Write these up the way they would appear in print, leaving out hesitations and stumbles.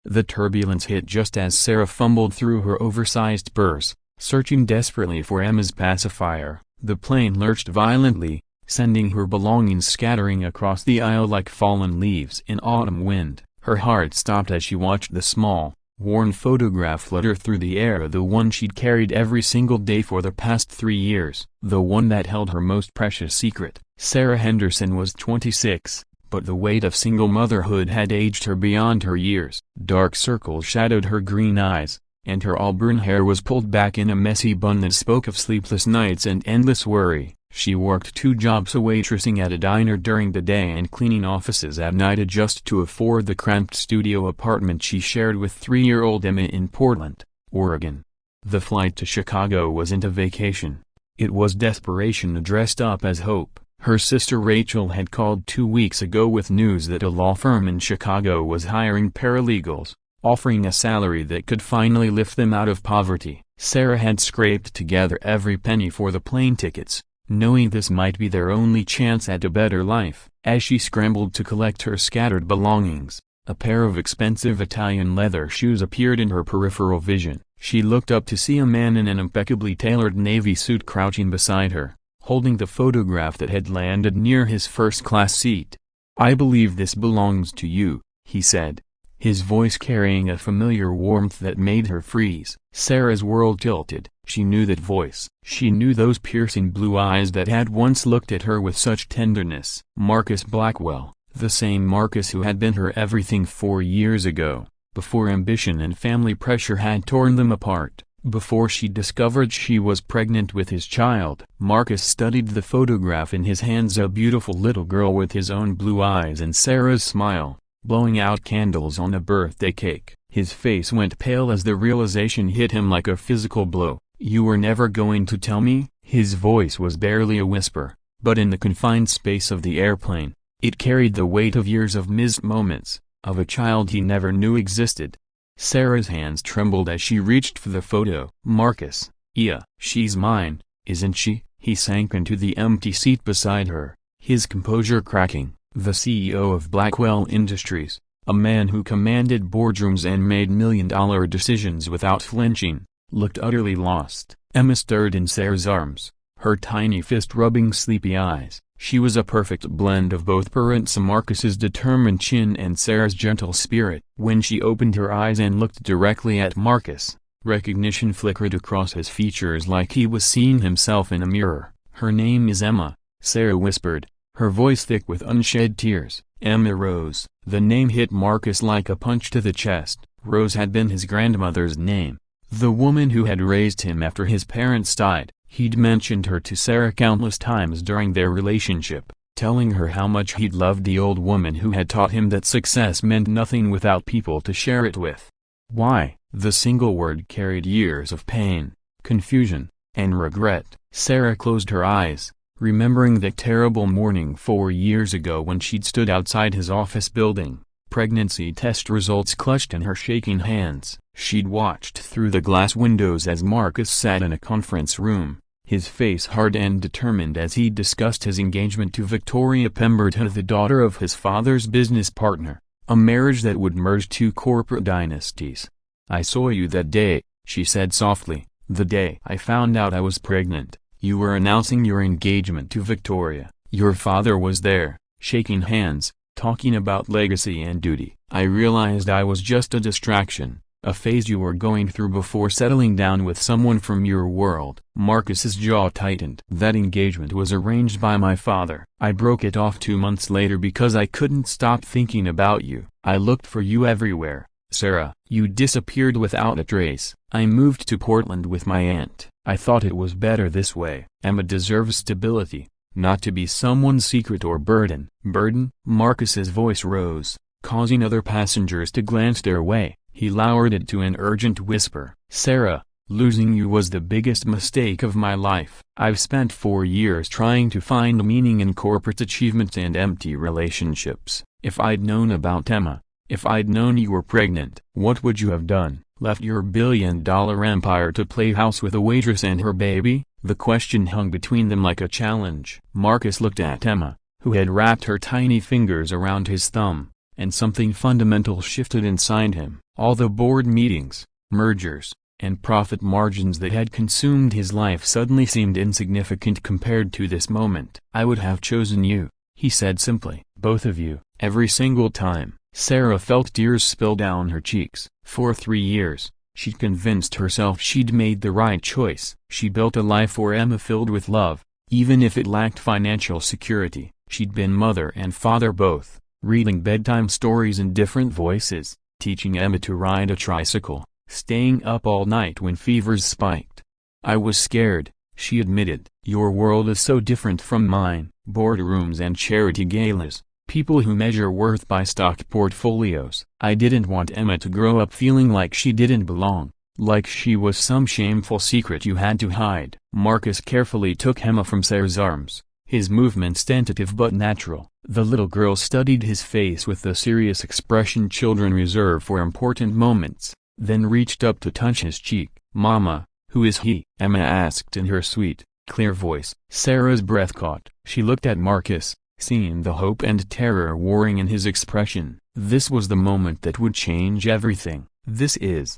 The turbulence hit just as Sarah fumbled through her oversized purse, searching desperately for Emma's pacifier. The plane lurched violently, sending her belongings scattering across the aisle like fallen leaves in autumn wind. Her heart stopped as she watched the small, worn photograph flutter through the air, the one she'd carried every single day for the past 3 years, the one that held her most precious secret. Sarah Henderson was 26, but the weight of single motherhood had aged her beyond her years. Dark circles shadowed her green eyes, and her auburn hair was pulled back in a messy bun that spoke of sleepless nights and endless worry. She worked 2 jobs, waitressing at a diner during the day and cleaning offices at night just to afford the cramped studio apartment she shared with 3-year-old Emma in Portland, Oregon. The flight to Chicago wasn't a vacation. It was desperation dressed up as hope. Her sister Rachel had called 2 weeks ago with news that a law firm in Chicago was hiring paralegals, offering a salary that could finally lift them out of poverty. Sarah had scraped together every penny for the plane tickets, knowing this might be their only chance at a better life. As she scrambled to collect her scattered belongings, a pair of expensive Italian leather shoes appeared in her peripheral vision. She looked up to see a man in an impeccably tailored navy suit crouching beside her, holding the photograph that had landed near his first-class seat. "I believe this belongs to you," he said, his voice carrying a familiar warmth that made her freeze. Sarah's world tilted. She knew that voice. She knew those piercing blue eyes that had once looked at her with such tenderness. Marcus Blackwell, the same Marcus who had been her everything 4 years ago, before ambition and family pressure had torn them apart, before she discovered she was pregnant with his child. Marcus studied the photograph in his hands, a beautiful little girl with his own blue eyes and Sarah's smile, blowing out candles on a birthday cake. His face went pale as the realization hit him like a physical blow. "You were never going to tell me?" His voice was barely a whisper, but in the confined space of the airplane, it carried the weight of years of missed moments, of a child he never knew existed. Sarah's hands trembled as she reached for the photo. "Marcus, yeah, she's mine, isn't she?" He sank into the empty seat beside her, his composure cracking. The CEO of Blackwell Industries, a man who commanded boardrooms and made million-dollar decisions without flinching, looked utterly lost. Emma stirred in Sarah's arms, her tiny fist rubbing sleepy eyes. She was a perfect blend of both Prince Marcus's determined chin and Sarah's gentle spirit. When she opened her eyes and looked directly at Marcus, recognition flickered across his features like he was seeing himself in a mirror. "Her name is Emma," Sarah whispered, her voice thick with unshed tears. Emma Rose. The name hit Marcus like a punch to the chest. Rose had been his grandmother's name, the woman who had raised him after his parents died. He'd mentioned her to Sarah countless times during their relationship, telling her how much he'd loved the old woman who had taught him that success meant nothing without people to share it with. Why? The single word carried years of pain, confusion, and regret. Sarah closed her eyes, remembering that terrible morning 4 years ago when she'd stood outside his office building, pregnancy test results clutched in her shaking hands. She'd watched through the glass windows as Marcus sat in a conference room, his face hard and determined as he discussed his engagement to Victoria Pemberton, the daughter of his father's business partner, a marriage that would merge 2 corporate dynasties. "I saw you that day," she said softly, "the day I found out I was pregnant. You were announcing your engagement to Victoria. Your father was there, shaking hands, talking about legacy and duty. I realized I was just a distraction, a phase you were going through before settling down with someone from your world." Marcus's jaw tightened. "That engagement was arranged by my father. I broke it off 2 months later because I couldn't stop thinking about you. I looked for you everywhere, Sarah. You disappeared without a trace. I moved to Portland with my aunt. I thought it was better this way. Emma deserves stability, not to be someone's secret or burden." "Burden?" Marcus's voice rose, causing other passengers to glance their way. He lowered it to an urgent whisper. "Sarah, losing you was the biggest mistake of my life. I've spent 4 years trying to find meaning in corporate achievements and empty relationships. If I'd known about Emma, if I'd known you were pregnant, what would you have done? Left your billion-dollar empire to play house with a waitress and her baby?" The question hung between them like a challenge. Marcus looked at Emma, who had wrapped her tiny fingers around his thumb, and something fundamental shifted inside him. All the board meetings, mergers, and profit margins that had consumed his life suddenly seemed insignificant compared to this moment. "I would have chosen you," he said simply. "Both of you, every single time." Sarah felt tears spill down her cheeks. For 3 years, she'd convinced herself she'd made the right choice. She built a life for Emma filled with love, even if it lacked financial security. She'd been mother and father both, reading bedtime stories in different voices, teaching Emma to ride a tricycle, staying up all night when fevers spiked. "I was scared," she admitted. "Your world is so different from mine. Boardrooms and charity galas, people who measure worth by stock portfolios." I didn't want Emma to grow up feeling like she didn't belong, like she was some shameful secret you had to hide. Marcus carefully took Emma from Sarah's arms, his movements tentative but natural. The little girl studied his face with the serious expression children reserve for important moments, then reached up to touch his cheek. "Mama, who is he?" Emma asked in her sweet, clear voice. Sarah's breath caught. She looked at Marcus, seeing the hope and terror warring in his expression. This was the moment that would change everything. "This is,"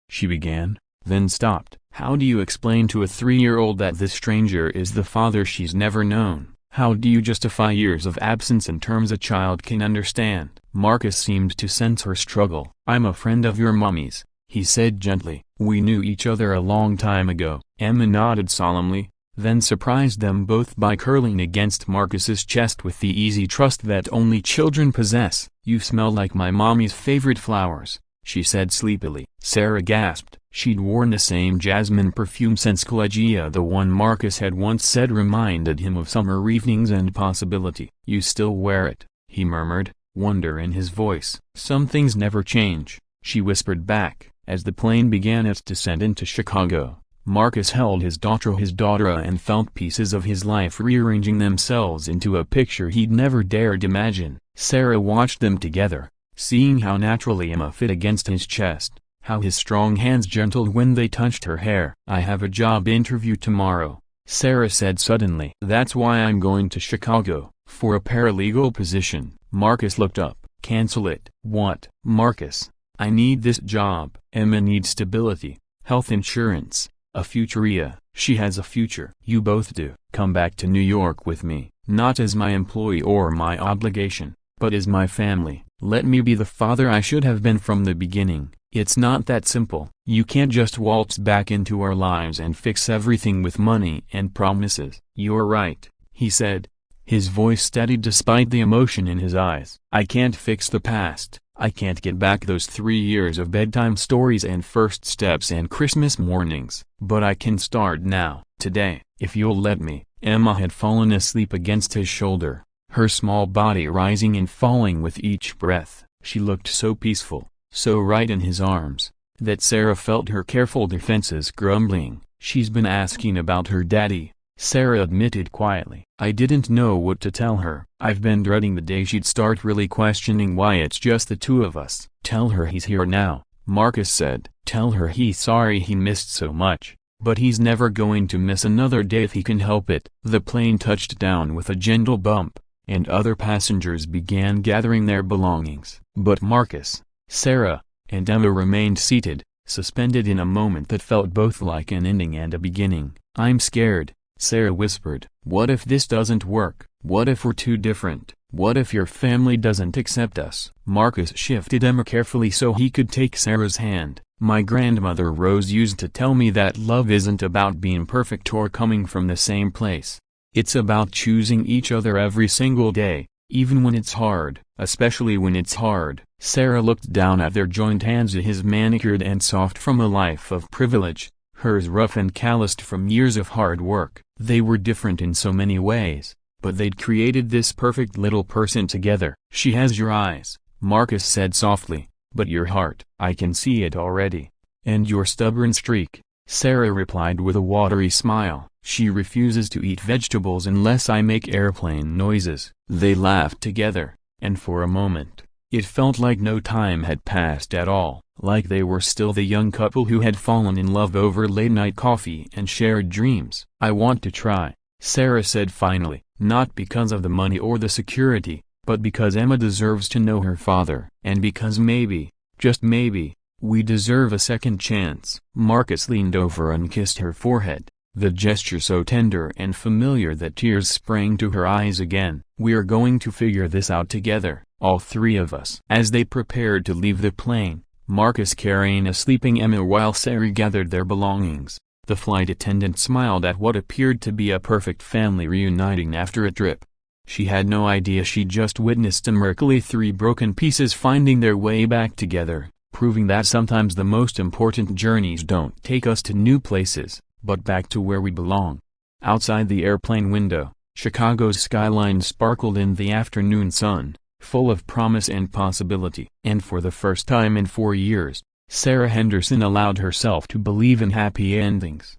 she began, then stopped. "How do you explain to a 3-year-old that this stranger is the father she's never known? How do you justify years of absence in terms a child can understand?" Marcus seemed to sense her struggle. "I'm a friend of your mommy's," he said gently. "We knew each other a long time ago." Emma nodded solemnly, then surprised them both by curling against Marcus's chest with the easy trust that only children possess. "You smell like my mommy's favorite flowers," she said sleepily. Sarah gasped. She'd worn the same jasmine perfume since collegia. The one Marcus had once said reminded him of summer evenings and possibility. "You still wear it," he murmured, wonder in his voice. "Some things never change," she whispered back. As the plane began its descent into Chicago, Marcus held his daughter and felt pieces of his life rearranging themselves into a picture he'd never dared imagine. Sarah watched them together, seeing how naturally Emma fit against his chest, how his strong hands gentled when they touched her hair. "I have a job interview tomorrow," Sarah said suddenly. "That's why I'm going to Chicago, for a paralegal position." Marcus looked up. "Cancel it." "What?" "Marcus, I need this job." "Emma needs stability, health insurance, a future." "She has a future." "You both do." "Come back to New York with me, not as my employee or my obligation, but as my family. Let me be the father I should have been from the beginning." "It's not that simple. You can't just waltz back into our lives and fix everything with money and promises." "You're right," he said, his voice steady despite the emotion in his eyes. "I can't fix the past. I can't get back those 3 years of bedtime stories and first steps and Christmas mornings. But I can start now, today, if you'll let me." Emma had fallen asleep against his shoulder, her small body rising and falling with each breath. She looked so peaceful, so right in his arms, that Sarah felt her careful defenses grumbling. "She's been asking about her daddy," Sarah admitted quietly. "I didn't know what to tell her. I've been dreading the day she'd start really questioning why it's just the two of us." "Tell her he's here now," Marcus said. "Tell her he's sorry he missed so much, but he's never going to miss another day if he can help it." The plane touched down with a gentle bump, and other passengers began gathering their belongings. But Marcus, Sarah, and Emma remained seated, suspended in a moment that felt both like an ending and a beginning. "I'm scared," Sarah whispered. "What if this doesn't work? What if we're too different? What if your family doesn't accept us?" Marcus shifted Emma carefully so he could take Sarah's hand. "My grandmother Rose used to tell me that love isn't about being perfect or coming from the same place. It's about choosing each other every single day, even when it's hard, especially when it's hard." Sarah looked down at their joined hands, his manicured and soft from a life of privilege, hers rough and calloused from years of hard work. They were different in so many ways, but they'd created this perfect little person together. "She has your eyes," Marcus said softly, "but your heart, I can see it already." "And your stubborn streak," Sarah replied with a watery smile. "She refuses to eat vegetables unless I make airplane noises." They laughed together, and for a moment, it felt like no time had passed at all, like they were still the young couple who had fallen in love over late-night coffee and shared dreams. "I want to try," Sarah said finally, "not because of the money or the security, but because Emma deserves to know her father. And because maybe, just maybe, we deserve a second chance. Marcus leaned over and kissed her forehead, the gesture so tender and familiar that tears sprang to her eyes again. "We're going to figure this out together, all three of us." As they prepared to leave the plane, Marcus carrying a sleeping Emma while Sarah gathered their belongings, the flight attendant smiled at what appeared to be a perfect family reuniting after a trip. She had no idea she just witnessed a miracle, three broken pieces finding their way back together, proving that sometimes the most important journeys don't take us to new places, but back to where we belong. Outside the airplane window, Chicago's skyline sparkled in the afternoon sun, full of promise and possibility. And for the first time in 4 years, Sarah Henderson allowed herself to believe in happy endings.